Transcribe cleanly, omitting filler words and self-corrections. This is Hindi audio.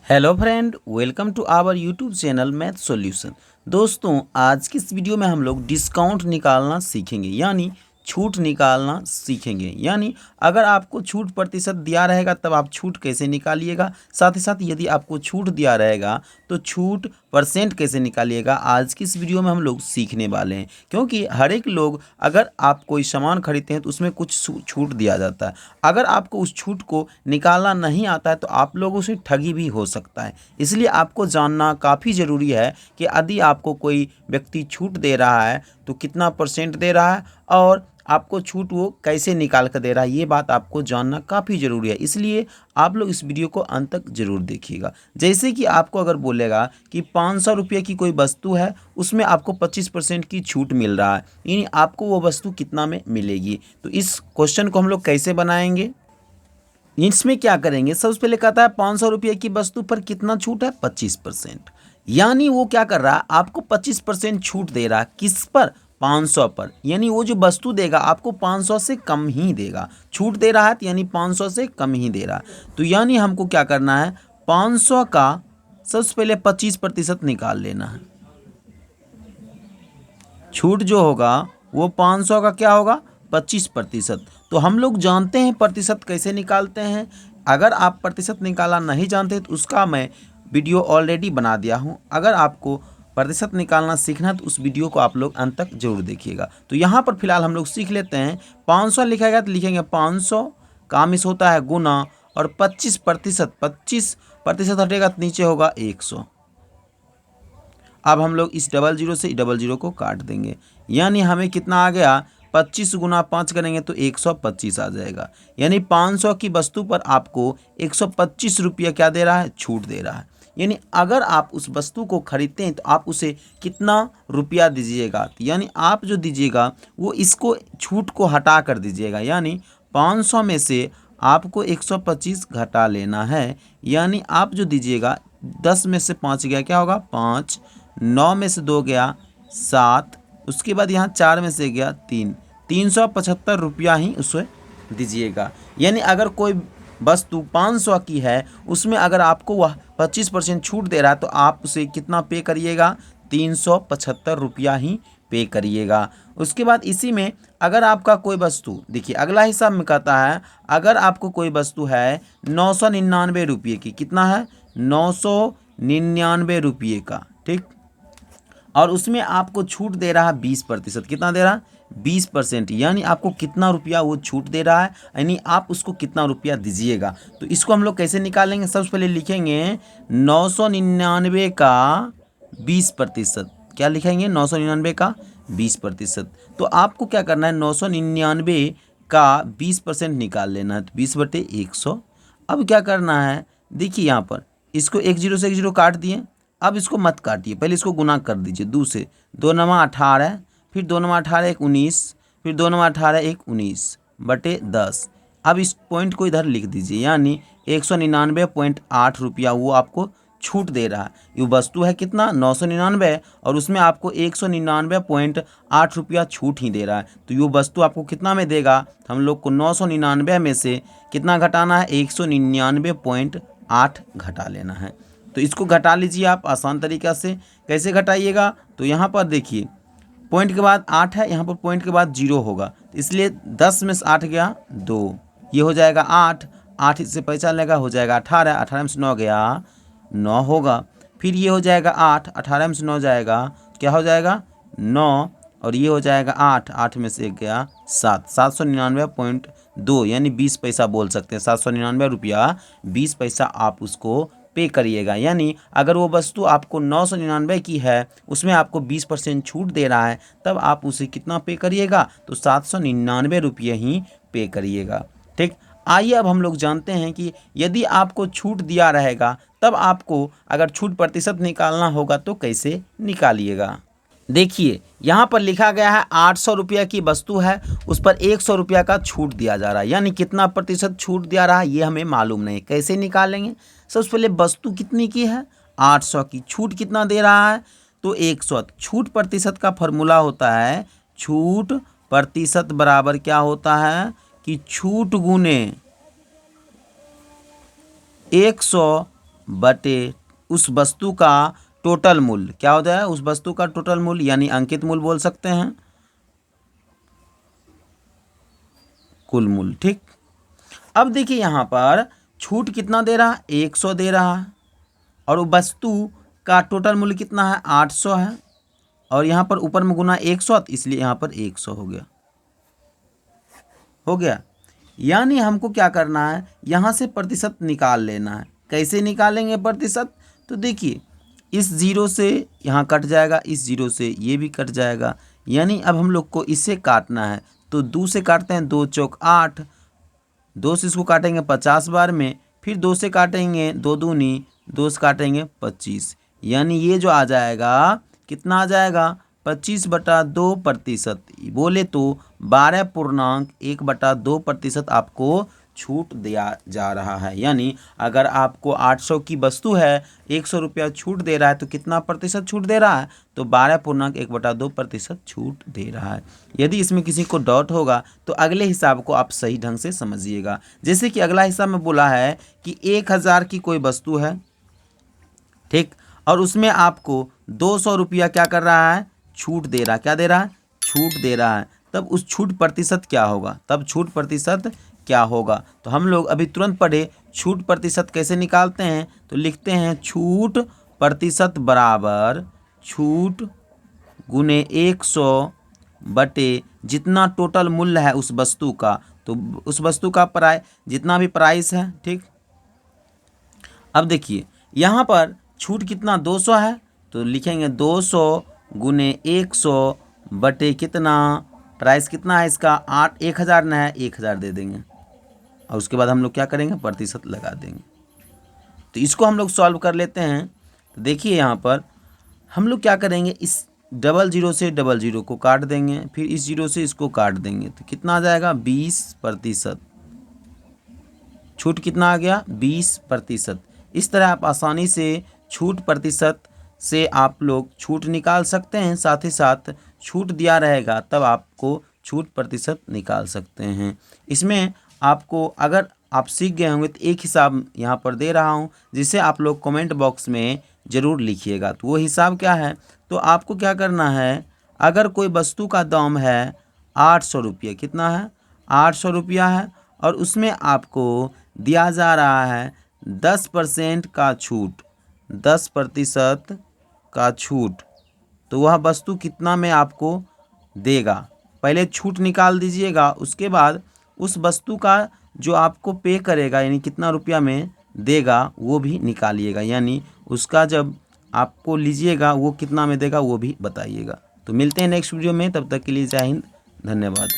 Hello friend, welcome to our YouTube channel math solution. दोस्तों, आज की इस वीडियो में हम लोग डिस्काउंट निकालना सीखेंगे, यानी छूट निकालना सीखेंगे। यानी अगर आपको छूट प्रतिशत दिया रहेगा तब आप छूट कैसे निकालिएगा, साथ ही साथ यदि आपको छूट दिया रहेगा तो छूट परसेंट कैसे निकालिएगा, आज की इस वीडियो में हम लोग सीखने वाले हैं। क्योंकि हर एक लोग, अगर आप कोई सामान खरीदते हैं तो उसमें कुछ छूट दिया जाता है। अगर आपको उस छूट को निकालना नहीं आता है तो आप लोगों से ठगी भी हो सकता है। इसलिए आपको जानना काफ़ी ज़रूरी है कि यदि आपको कोई व्यक्ति छूट दे रहा है तो कितना परसेंट दे रहा है और आपको छूट वो कैसे निकाल कर दे रहा है, ये बात आपको जानना काफ़ी ज़रूरी है। इसलिए आप लोग इस वीडियो को अंत तक ज़रूर देखिएगा। जैसे कि आपको अगर बोलेगा कि 500 रुपये की कोई वस्तु है, उसमें आपको 25% की छूट मिल रहा है, यानी आपको वो वस्तु कितना में मिलेगी। तो इस क्वेश्चन को हम लोग कैसे बनाएंगे, इसमें क्या करेंगे। सबसे पहले कहता है 500 रुपये की वस्तु पर कितना छूट है, 25%। यानी वो क्या कर रहा है, आपको 25% छूट दे रहा है। किस पर, 500 पर। यानी वो जो वस्तु देगा आपको 500 से कम ही देगा। छूट दे रहा है तो यानी 500 से कम ही दे रहा है। तो यानी हमको क्या करना है, 500 का सबसे पहले 25% निकाल लेना है। छूट जो होगा वो 500 का क्या होगा, 25%। तो हम लोग जानते हैं प्रतिशत कैसे निकालते हैं। अगर आप प्रतिशत निकालना नहीं जानते तो उसका मैं वीडियो ऑलरेडी बना दिया हूं। अगर आपको प्रतिशत निकालना सीखना है तो उस वीडियो को आप लोग अंत तक जरूर देखिएगा। तो यहाँ पर फिलहाल हम लोग सीख लेते हैं। 500 लिखा गया तो लिखेंगे 500 का मिस होता है गुना, और 25% हटेगा तो नीचे होगा 100। अब हम लोग इस डबल जीरो से डबल जीरो को काट देंगे, यानी हमें कितना आ गया, 25 गुना 5 करेंगे तो 125 आ जाएगा। यानी 500 की वस्तु पर आपको 125 रुपया क्या दे रहा है, छूट दे रहा है। यानी अगर आप उस वस्तु को खरीदते हैं तो आप उसे कितना रुपया दीजिएगा, तो यानी आप जो दीजिएगा वो इसको छूट को हटा कर दीजिएगा। यानी 500 में से आपको 125 घटा लेना है। यानी आप जो दीजिएगा, 10 में से 5 गया क्या होगा, 5, 9 में से 2 गया 7, उसके बाद यहाँ 4 में से गया 3, 375 रुपया ही उसे दीजिएगा। यानी अगर कोई वस्तु 500 की है, उसमें अगर आपको वह 25% छूट दे रहा है तो आप उसे कितना पे करिएगा, 375 रुपया ही पे करिएगा। उसके बाद इसी में अगर आपका कोई वस्तु, देखिए अगला हिसाब में कहता है, अगर आपको कोई वस्तु है 999 रुपये की, कितना है, 999 रुपये का, ठीक, और उसमें आपको छूट दे रहा है 20%। कितना दे रहा है, 20%। यानी आपको कितना रुपया वो छूट दे रहा है, यानी आप उसको कितना रुपया दीजिएगा। तो इसको हम लोग कैसे निकालेंगे, सबसे पहले लिखेंगे 999 का 20%। क्या लिखेंगे, 999 का 20%। तो आपको क्या करना है, 999 का 20% निकाल लेना है, तो 20/100। अब क्या करना है, देखिए यहाँ पर इसको 1 जीरो से 1 जीरो काट दिए। अब इसको मत काटिए, पहले इसको गुना कर दीजिए 2 से। 2 नमा 18, फिर 2 नमा 18 1 19, फिर 2 नमा 18 1 19/10। अब इस पॉइंट को इधर लिख दीजिए, यानी 199.8 रुपया वो आपको छूट दे रहा है। ये वस्तु है कितना, 999, और उसमें आपको 199.8 रुपया छूट ही दे रहा है। तो ये वस्तु आपको कितना में देगा, हम लोग को 999 में से कितना घटाना है, 199.8 घटा लेना है। तो इसको घटा लीजिए आप आसान तरीक़ा से। कैसे घटाइएगा, तो यहाँ पर देखिए पॉइंट के बाद 8 है, यहाँ पर पॉइंट के बाद 0 होगा, तो इसलिए 10 में से 8 गया 2, ये हो जाएगा 8, 8 इससे पहचान लेगा, हो जाएगा 18, 18 में से 9 गया 9 होगा। फिर ये हो जाएगा 8, 18 में से 9 जाएगा, क्या हो जाएगा 9, और ये हो जाएगा 8, 8 में से 1 गया 7, 799.2, यानी 20 पैसा बोल सकते हैं। 799 रुपया 20 पैसा आप उसको पे करिएगा। यानी अगर वो वस्तु आपको 999 की है, उसमें आपको 20% छूट दे रहा है, तब आप उसे कितना पे करिएगा, तो 799 रुपये ही पे करिएगा, ठीक। आइए अब हम लोग जानते हैं कि यदि आपको छूट दिया रहेगा तब आपको अगर छूट प्रतिशत निकालना होगा तो कैसे निकालिएगा। देखिए यहाँ पर लिखा गया है 800 रुपया की वस्तु है, उस पर 100 रुपया का छूट दिया जा रहा है। यानी कितना प्रतिशत छूट दिया रहा है ये हमें मालूम नहीं, कैसे निकालेंगे। सबसे पहले वस्तु कितनी की है, 800 की, छूट कितना दे रहा है, तो 100। छूट प्रतिशत का फॉर्मूला होता है, छूट प्रतिशत बराबर क्या होता है कि छूट गुने 100 बटे उस वस्तु का टोटल मूल्य। क्या होता है? उस वस्तु का टोटल मूल्य यानी अंकित मूल्य बोल सकते हैं, कुल मूल्य। ठीक। अब देखिए यहाँ पर छूट कितना दे रहा है? 100 दे रहा है, और वस्तु का टोटल मूल्य कितना है? 800 है, और यहाँ पर ऊपर में गुना 100, इसलिए यहाँ पर 100 हो गया। हो गया। यानी हमको क्या करना है? यहाँ से प्रतिशत निकाल लेना है। कैसे निकालेंगे प्रतिशत? तो देखिए, इस जीरो से यहाँ कट जाएगा, इस जीरो से ये भी कट जाएगा, यानी अब हम लोग को इससे काटना है। तो 2 से काटते हैं, 2 चौक 8, 2 से इसको काटेंगे 50 बार में, फिर 2 से काटेंगे 2 दूनी, 2 से काटेंगे 25, यानी ये जो आ जाएगा, कितना आ जाएगा? 25/2%। बोले तो 12.1/2% आपको छूट दिया जा रहा है। यानी अगर आपको 800 की वस्तु है, 100 रुपया छूट दे रहा है, तो कितना प्रतिशत छूट दे रहा है? तो 12.1/2% छूट दे रहा है। यदि इसमें किसी को डाउट होगा तो अगले हिसाब को आप सही ढंग से समझिएगा। जैसे कि अगला हिसाब में बोला है कि 1000 की कोई वस्तु है, ठीक, और उसमें आपको 200 रुपया क्या कर रहा है? छूट दे रहा है। क्या दे रहा है? छूट दे रहा है। तब उस छूट प्रतिशत क्या होगा? तब छूट प्रतिशत क्या होगा? तो हम लोग अभी तुरंत पढ़े छूट प्रतिशत कैसे निकालते हैं। तो लिखते हैं छूट प्रतिशत बराबर छूट गुने 100 बटे जितना टोटल मूल्य है उस वस्तु का। तो उस वस्तु का प्राइस, जितना भी प्राइस है, ठीक। अब देखिए यहाँ पर छूट कितना? 200 है, तो लिखेंगे 200 गुने 100 बटे कितना, प्राइस कितना है इसका? 1000 ना है, 1000 दे देंगे, और उसके बाद हम लोग क्या करेंगे? प्रतिशत लगा देंगे। तो इसको हम लोग सॉल्व कर लेते हैं। तो देखिए यहाँ पर हम लोग क्या करेंगे? इस 00 से 00 को काट देंगे, फिर इस 0 से इसको काट देंगे, तो कितना आ जाएगा? 20%। छूट कितना आ गया? 20%। इस तरह आप आसानी से छूट प्रतिशत से आप लोग छूट निकाल सकते हैं। साथ ही साथ छूट दिया रहेगा तब आपको छूट प्रतिशत निकाल सकते हैं। इसमें आपको अगर आप सीख गए होंगे तो एक हिसाब यहाँ पर दे रहा हूँ, जिसे आप लोग कमेंट बॉक्स में ज़रूर लिखिएगा। तो वो हिसाब क्या है? तो आपको क्या करना है? अगर कोई वस्तु का दाम है 800 रुपये, कितना है? 800 रुपया है, और उसमें आपको दिया जा रहा है 10% का छूट, 10% का छूट। तो वह वस्तु कितना में आपको देगा? पहले छूट निकाल दीजिएगा, उसके बाद उस वस्तु का जो आपको पे करेगा, यानी कितना रुपया में देगा, वो भी निकालिएगा। यानी उसका जब आपको लीजिएगा वो कितना में देगा वो भी बताइएगा। तो मिलते हैं नेक्स्ट वीडियो में, तब तक के लिए जय हिंद, धन्यवाद।